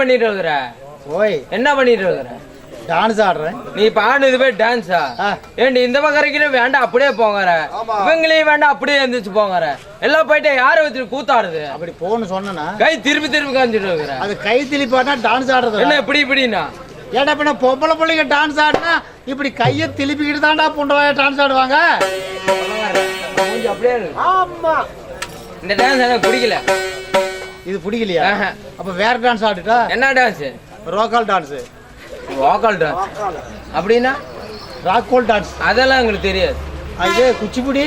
பண்ணிட்டு இருக்கிற? ஓய் என்ன பண்ணிட்டு இருக்கிற? டான்ஸ் ஆடுறேன். நீ பாடுனது போய் டான்ஸா? ஏண்டி இந்த பக்கம் கரைக்கணும் வேண்டாம் அப்படியே போங்கற, இவங்களையும் வேண்டாம் அப்படியே எந்திரிச்சு போங்கற, எல்லாம் போயிட்டு யாரை வச்சு கூத்தாடுது? அப்படி போன்னு சொன்னா கை திருப்பி திருப்பி காமிச்சிட்டு இருக்கிற. அது கை திருப்பாட்டா டான்ஸ் ஆடுறது என்ன இப்படி இப்படின்னா? ஏடா பின்ன பொம்பளை பிள்ளைங்க டான்ஸ் ஆடுனா இப்படி கையை திருப்பிக்கிட்டு தான்டா புண்டவாய டான்ஸ் ஆடுவாங்க. அப்படியே ஆமா, இந்த டான்ஸ் எனக்கு பிடிக்கல. இது பிடிக்கலையா? அப்ப வேற டான்ஸ் ஆடுட்டா. என்ன டான்ஸ்? ரோக்கல் டான்ஸ். வோக்கல் டான்ஸ் அப்படின்னா? ராக்கோல் டான்ஸ் அதெல்லாம் எங்களுக்கு தெரியாது. அது குச்சிப்புடி.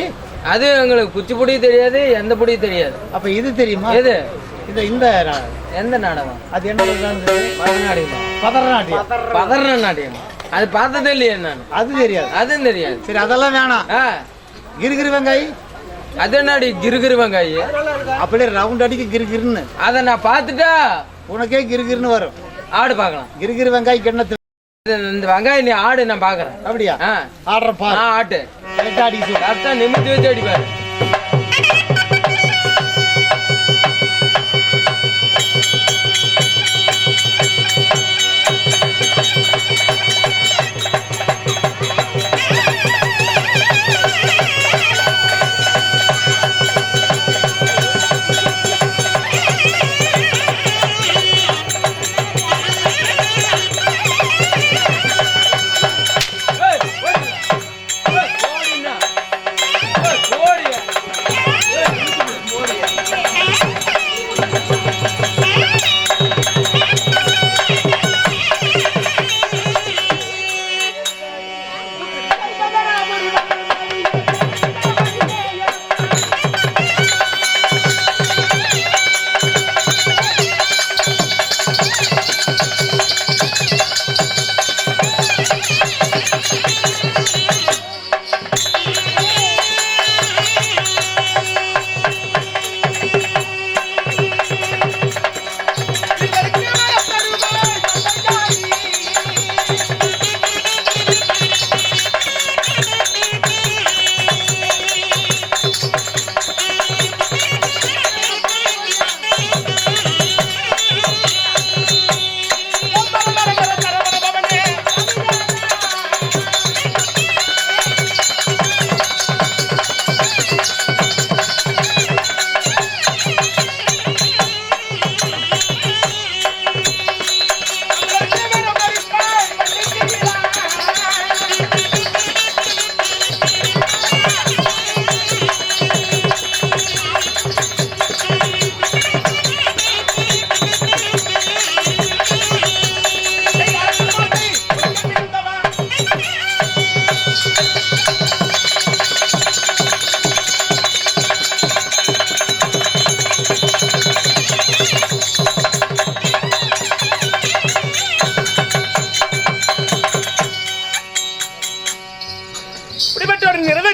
அது எங்களுக்கு குச்சிப்புடி தெரியாது, எந்த புடி தெரியாது. அப்ப இது தெரியுமா? எது? இந்த எந்த நாடகம்? அது என்ன பரதநாட்டியம். பதரநாட்டியம். பதரநாட்டியம் அது பார்த்ததே இல்லையே நான். அது தெரியாது. அதுவும் தெரியாது. சரி அதெல்லாம் வேணாம். கிருகிரு வெங்காய். அது என்னடி கிருகிரு வெங்காய்? அப்படியே ரவுண்ட் அடிக்க கிருகிருன்னு. அதை நான் பார்த்துட்டா உனக்கே கிருகிருன்னு வரும். ஆடு பார்க்கலாம். கிருகிரு வெங்காய் கிண்ணத்து இந்த வெங்காயம் நீ ஆடு, நான் பாக்குறேன். அப்படியா? ஆடுறப்பா ஆட்டு கரெக்டா நிமித்தி வச்சு அடிப்பாரு.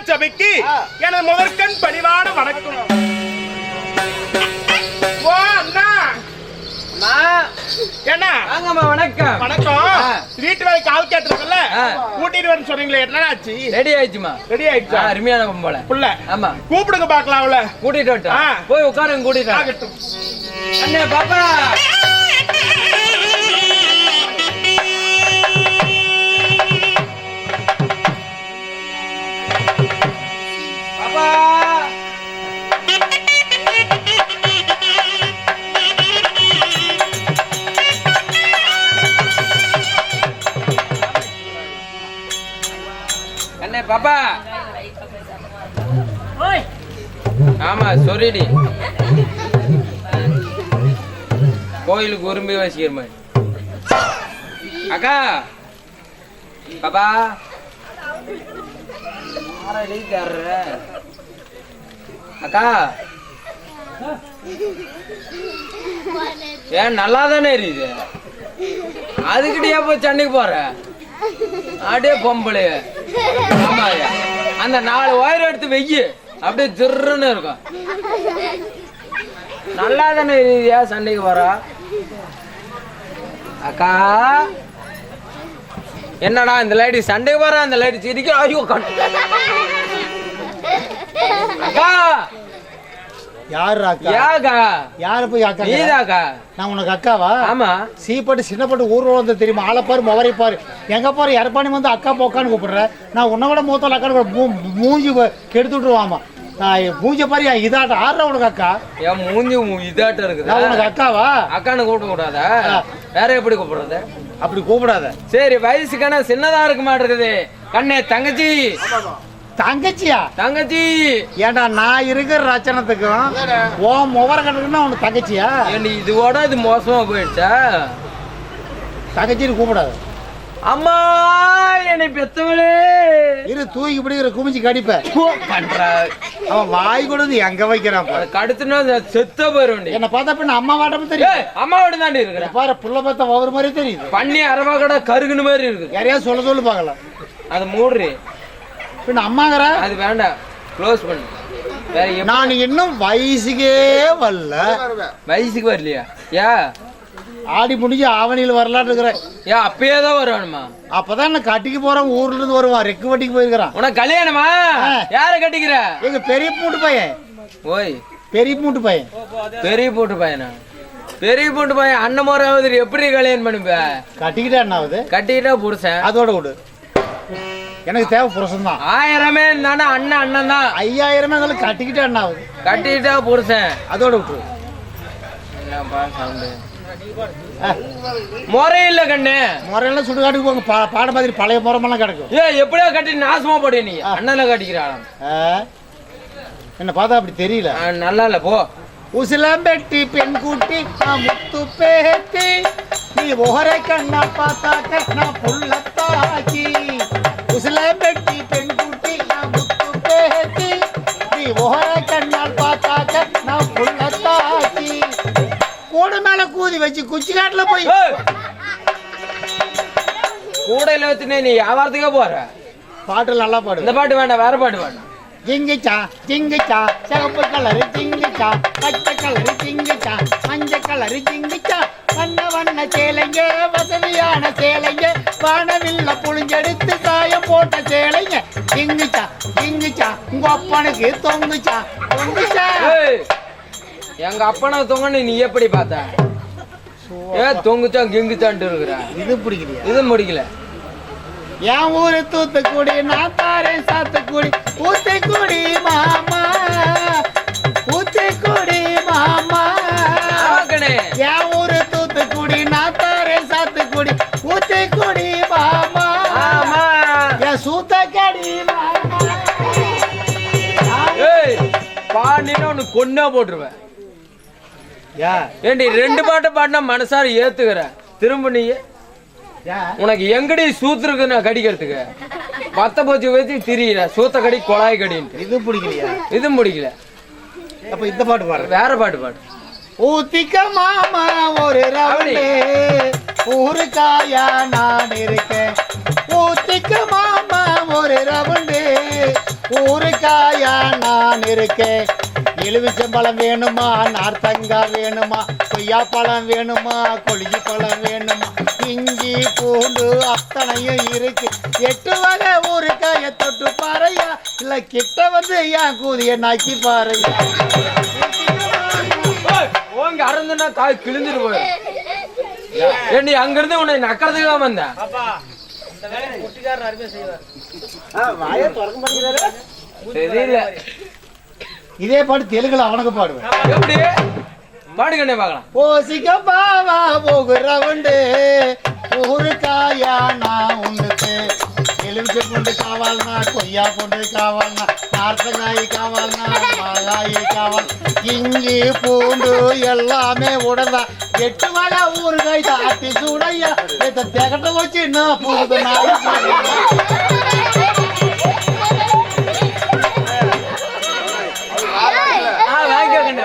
சபைக்கு எனது முதற்கண் பணிவான வணக்கம். ஓ அண்ணா. என்ன? வணக்கம். வணக்கம். வீட்டு வேலை கால் கேட்டிருக்கல, கூட்டிட்டு வரேன்னு சொன்னீங்களே, என்ன ஆச்சு? ரெடி ஆயிடுச்சுமா? ரெடி ஆயிடுச்சா? அருமையான பொம்பளை புள்ள. ஆமா, கூப்பிடுங்க பாக்கலாம். அவளை கூட்டிட்டு வரட்டா? போய் உட்காருங்க, கூட்டிட்டு ஆகட்டும். அண்ணே பாப்பா. பாப்பா. ஆமா சொல்லிடி. கோயிலுக்கு உரும்பி வச்சுக்கிற மாதிரி. அக்கா பாப்பா அக்கா ஏன் நல்லா தானே இருக்குது, அதுக்கிட்டே போய் சண்டைக்கு போற? அப்படியே பொம்பளை. ஆமா, அந்த 4 ஒயர் எடுத்து வெய்யு, அப்படியே திருன்னு இருக்கும். நல்லா தானே இருக்குதியா, சண்டைக்கு போறா? அக்கா என்னடா இந்த லேடி சண்டைக்கு போற, அந்த லேடி சிரிக்க. ஐயோ அக்கா யாரு அக்கா? யாக்கா? யாரு போய் அக்கா? நீதாக்கா? நான் உனக்கு அக்காவா? ஆமா. சீப்பட்டு சின்னப்பட்டு ஊர்ல வந்து தெரியுமா? ஆளை பாரு முவரை பாரு. எங்க பாரு எரப்பாணி வந்து அக்கா போக்கான்னு கூப்பிடுறேன். நான் உன்னை விட மூத்தல அக்கான்னு மூஞ்சி கெடுத்து விட்டுருவாமா. மூஞ்ச பாரு இதாட்ட ஆடுற உனக்கு அக்கா. என் மூஞ்சி இதாட்ட இருக்குது. நான் உனக்கு அக்காவா? அக்கான்னு கூப்பிட கூடாதா? வேற எப்படி கூப்பிடுறது? அப்படி கூப்பிடாத. சரி வயசுக்கான சின்னதா இருக்க மாட்டேங்குது. கண்ணே தங்கச்சி. தங்கச்சியா? தங்கச்சி. ஏண்டா நான் இருக்கிற ரச்சனத்துக்கும் ஓ முவர கட்டுக்குன்னா உனக்கு தங்கச்சியா? இதோட இது மோசமா போயிடுச்சா? தங்கச்சின்னு கூப்பிடாது. அம்மா என்னை பெத்தவளே இரு தூக்கி பிடிக்கிற குமிச்சு கடிப்ப பண்ற. அவன் வாய் கொடுத்து எங்க வைக்கிறான் கடுத்துனா செத்த போயிரும். என்ன பார்த்தா பின்ன அம்மா வாட்டம் தெரியும். அம்மா வீடு தாண்டி இருக்கிற பாரு புள்ள பார்த்த ஒவ்வொரு மாதிரி தெரியுது. பண்ணி அரவா கடை கருகுன மாதிரி இருக்குது. யாரையா சொல்ல பார்க்கலாம். அது மூடுறி பின்ன அம்மாங்கிற அது வேண்டாம். க்ளோஸ் பண்ணு. நான் இன்னும் வயசுக்கே வரல. வயசுக்கு வரலையா? ஏ ஆடி முடிஞ்சு ஆவணியில் வரலான்னு இருக்கிறேன். ஏன் அப்பயே தான் வருவானுமா? அப்பதான் நான் கட்டிக்கு போறேன். ஊர்ல இருந்து வருவான். ரெக்கு வட்டிக்கு போயிருக்கிறான். உனக்கு கல்யாணமா? யார கட்டிக்கிற? எங்க பெரிய பூட்டு பையன். ஓய் பெரிய பூட்டு பையன். பெரிய பூட்டு பையனா? பெரிய பூட்டு பையன் அண்ணன் முறையாவது எப்படி கல்யாணம் பண்ணுப்ப? கட்டிக்கிட்டா என்னாவது? கட்டிக்கிட்டா புருஷன். அதோட விடு. எனக்கு தேவை புருஷன் தான். 1000 நானே அண்ணன் அண்ணன் தான். 5000 இருந்தாலும் கட்டிக்கிட்டா என்னாவது? கட்டிக்கிட்டா புருஷன். அதோட விட்டு. முறை இல்ல கண்ணு. முறையெல்லாம் சுடுகாட்டுக்கு போங்க. பாட மாதிரி பழைய முறமெல்லாம் கிடக்கும். எப்படியா கட்டி நாசமா போடு. நீ அண்ணல கட்டிக்கிறான். என்ன பார்த்தா அப்படி தெரியல. நல்லா இல்ல போ. உசிலம்பெட்டி பெண் குட்டி முத்து பேத்தி நீ ஒரே கண்ணா பார்த்தாக்க நான் புள்ளத்தாக்கி. உசிலம்பெட்டி பெண் குட்டி முத்து பேத்தி நீ ஒரே கண்ணால் பார்த்தாக்க நான் புள்ளத்தாக்கி. கூட மேல கூதி வச்சு குச்சி காட்டுல போய் கூடையில வச்சுனே நீ வியாபாரத்துக்கே போற. பாட்டு நல்லா பாடு. இந்த பாட்டு வேண்டாம், வேற பாட்டு வேண்டாம். ஜிங்கிச்சா ஜிங்கிச்சா சிவப்பு கலரு ஜிங்கிச்சா பச்சை கலரு ஜிங்கிச்சா மஞ்சள் கலரு ஜிங்கிச்சா வண்ண வண்ண சேலைங்க வசதியான சேலைங்க வானவில்ல புளிஞ்செடுத்து சாயம் போட்ட சேலைங்க. ஜிங்கிச்சா ஜிங்கிச்சா உங்க அப்பனுக்கு தொங்குச்சா தொங்குச்சா. எங்க அப்பனை தொங்கன்னு நீ எப்படி பார்த்த? தொங்குச்சா கிங்குச்சான்ட்டு இருக்கிற. இது பிடிக்கலையா? இது முடிக்கல. என் ஊரு தூத்துக்குடி நான் தாரேன் சாத்துக்குடி ஊத்துக்குடி மாமா ஊத்துக்குடி மாமா. என் ஊரு தூத்துக்குடி நான் தாரேன் சாத்துக்குடி ஊத்துக்குடி மாமா. என் சூத்தக்கடி மாமா. பாடினா உனக்கு கொண்டா போட்டுருவேன். ஏண்டி 2 பாட்டு பாடினா மனசார ஏத்துக்கிற. திரும்ப நீ உனக்கு எங்கடி சூத்துருக்கு நான் கடிக்கிறதுக்கு 10 போச்சு வச்சு திரியிற. சூத்த கடி கொழாய் கடின்ட்டு. இது பிடிக்கலையா? இது முடிக்கல. அப்ப இந்த பாட்டு பாடு. வேற பாட்டு பாடு. ஊத்திக்க மாமா ஒரு ரவுண்டு ஊருக்காயா நான் இருக்கேன். ஊத்திக்க மாமா ஒரு ரவுண்டு ஊருக்காயா நான் இருக்கேன். எலுமிச்சம்பழம் வேணுமா? நார்த்தங்காய் வேணுமா? கொய்யா பழம் வேணுமா? கொளிஞ்சி பழம் வேணுமா? இஞ்சி பூண்டு அத்தனையும் இருக்கு. 8 வகை ஊருக்காய தொட்டு பாறையா இல்ல கிட்ட வந்து என் கூதிய நாக்கி பாறையா. ஓங்க அறந்துன்னா காய் கிழிஞ்சிட்டு போய். ஏண்டி அங்க இருந்து உன்னை நக்கிறதுக்கு தான் வந்தேன். தெரியல. இதே பாட்டு தெலுங்குல அவனுக்கு பாடுவேன். எப்படி பாடுகண்ணே பார்க்கலாம். ஓசிக்க பாவா போகுற உண்டு ஊருக்காயா நான் உண்டுக்கு. எலுமிச்சை பூண்டு காவால்னா கொய்யா பூண்டு காவால்னா நார்த்தங்காய் காவால்னா மாங்காய் காவால் இஞ்சி பூண்டு எல்லாமே உடந்தா 8 வகை ஊறுகாய் தாட்டி சூடையா திகட்ட வச்சு நான் பூது நாய்.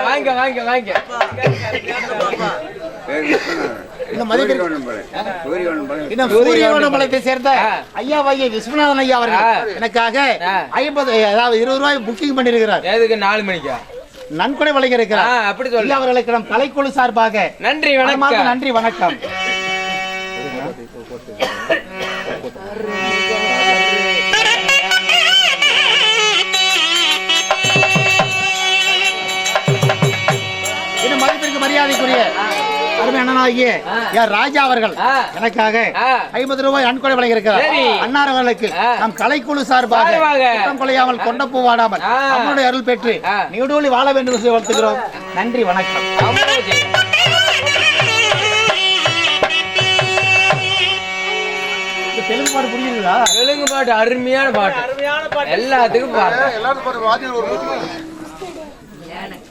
வாங்க வாங்க வாங்க. சூரியவனமலையை சேர்ந்த ஐயா வைகை விஸ்வநாதன் ஐயா அவர்கள் எனக்காக 50 அதாவது 20 ரூபாய் புக்கிங் பண்ணிருக்கிறார். எதுக்கு 4 மணிக்கா? நன்கொடை வழங்க இருக்கிறார். அப்படி சொல்லி அவர்களுக்கு நம் கலைக்குழு சார்பாக நன்றி வணக்கம். நன்றி வணக்கம். அண்ணனாகிய என் ராஜா அவர்கள் ஆ. எனக்காக ஆ. 50 ரூபாய் அன்கொடை வழங்கியிருக்கிறார். சரி. அன்னார் அவர்களுக்கு ஆ. நம் கலைக்குழு சார்பாக சார்பாக. குற்றம் குலையாமல் கொண்ட பூ வாடாமல் ஆ. அம்மனுடைய அருள் பெற்று ஆ. நீடூழி வாழ வேண்டும் என்று வாழ்த்துகிறோம். நன்றி, வணக்கம். அம்மாஜி. இந்த தெலுங்கு பாட்டு புரியுதுங்களா? தெலுங்கு பாட்டு அருமையான பாட்டு, எல்லாத்துக்கும் பாட்டு.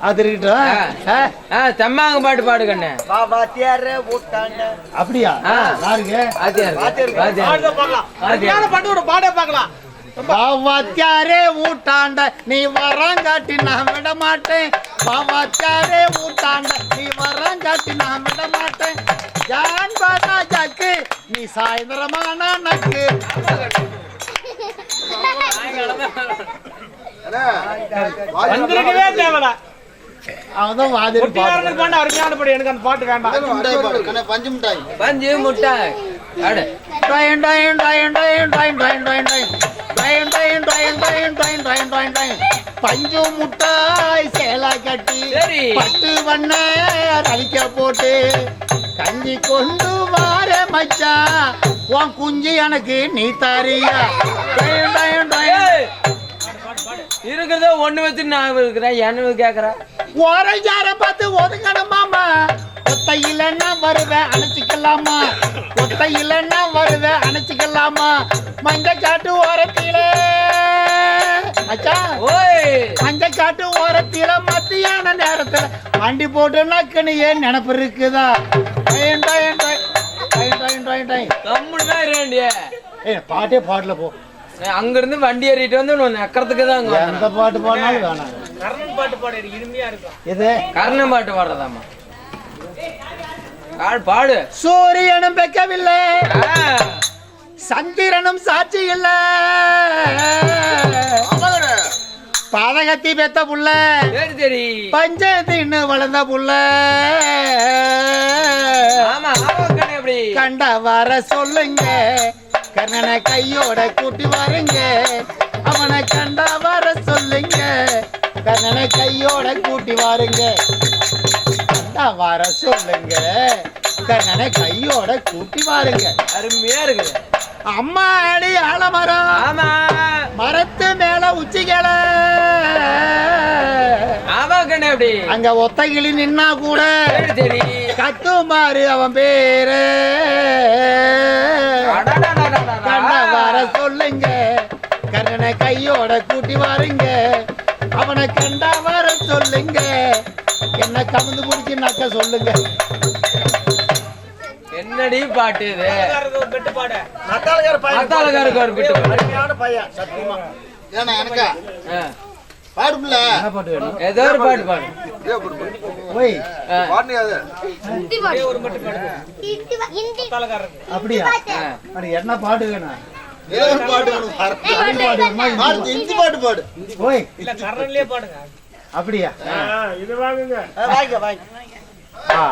அது இருக்கட்டும். தெம்மாங்க பாட்டு பாடு கண்ணு. அப்படியா? ஆ. யாருங்க? பாட்டு பாட பார்க்கலாம். பாவாத்தியாரே ஊட்டாண்ட நீ வரங்காட்டி நான் விட மாட்டேன். பாவாத்தியாரே ஊட்டாண்ட நீ வரங்காட்டி நான் விட மாட்டேன். ஜான் பாடா ஜாக்கு நீ சாயந்தரமான நக்கு. வந்திருக்கவே தேவைடா. அவன்தான் வாதிரு ஒட்டியாரனுக்கு வேண்டாம், அருமையான பாடு. எனக்கு அந்த பாட்டு வேண்டாம். பஞ்சு முட்டாய் ஆடு. டாயின் டாயின் டாயின் டாயின் டாயின் டாயின் டாயின் டாயின் டாயின் டாயின் டாயின் டாயின் டாயின் டாயின் டாயின் டாயின். பஞ்சு முட்டாய் சேலா கட்டி சரி. பட்டு வண்ண ரவிக்க போட்டு கஞ்சி கொண்டு வார மச்சான். உன் குஞ்சு எனக்கு நீ தாரியா. டாயின் டாயின் டாயின். ஏய், இருக்கிறத ஒண்ணு வச்சு நான் இருக்கிறேன், என்ன கேக்குறேன்? ஓரஞ்சார பார்த்து ஒதுங்கணும் மாமா. ஒத்தையில நான் வருவேன் அணைச்சிக்கலாமா. ஒத்தையில நான் வருவேன் அணைச்சிக்கலாமா. மஞ்ச காட்டு ஓரத்தில அச்சா, ஓய், மஞ்ச காட்டு ஓரத்தில மத்தியான நேரத்துல வண்டி போட்டு நக்குன்னு ஏன் நினப்பு இருக்குதா? டயன் டயன் டயன் டயன் டயன் டயன் டயன். கம்முன்னு இருண்டிய. பாட்டே பாடல போ. அங்க இருந்து வண்டி ஏறிட்டு வந்து நக்கறதுக்கு தான் அங்க எந்த பாட்டு பாடினாலும் வேணாம். கர்ணன் பாட்டு பாடு, இனிமையா இருக்கும். இது கர்ணன் பாட்டு பாடுறதாமா? பாடு. சூரியனும் பெக்கவில்லை, ஆ, சந்திரனும் சாட்சி இல்ல, பாதகத்தி பெத்த புள்ள, சரி சரி. பஞ்சத்தின்னு வளர்ந்த புள்ள. ஆமா ஆமா கண்ணு. எப்படி கண்ட வர சொல்லுங்க, கண்ணனை கையோட கூட்டி வாருங்க. அவனை கண்ட வர சொல்லுங்க, கண்ணனை கையோட கூட்டி வாருங்க. கண்ட வர சொல்லுங்க, கண்ணனை கையோட கூட்டி வாருங்க. அருமையா இருக்குது. அம்மா அடி ஆலமரம், ஆமா மரத்து மேல உச்சிகள, ஆமா கண்ணு. எப்படி அங்க ஒத்தைகிளி நின்னா கூட சரி சரி. கட்டுமாறு அவன் பேரு. அடடடடடடா. கண்ண வர சொல்லுங்க, கண்ணனை கையோட கூட்டி வாருங்க. அவனை கண்டா வர சொல்லுங்க, என்ன கமந்து முடிச்சு நக்க சொல்லுங்க. என்னடி பாட்டு இது? ஒரு பெட்டு பாடு. மத்தாளக்காருக்கு ஒரு பிட்டு பாடு. அருமையான பையன், சத்தியமா. ஆ, என்ன பாட்டு வேணும்? ஏதோ ஒரு பாட்டு பாடு. ஓய், ஆ, ஒரு மட்டும் பாடு. மத்தாளக்காரருக்கு. அப்படியா? ஆ. அது என்ன பாட்டு வேணும்? ஓய், இல்ல கர்ணன்லயே பாடுங்க. அப்படியா? இது வாங்குங்க. ஆ.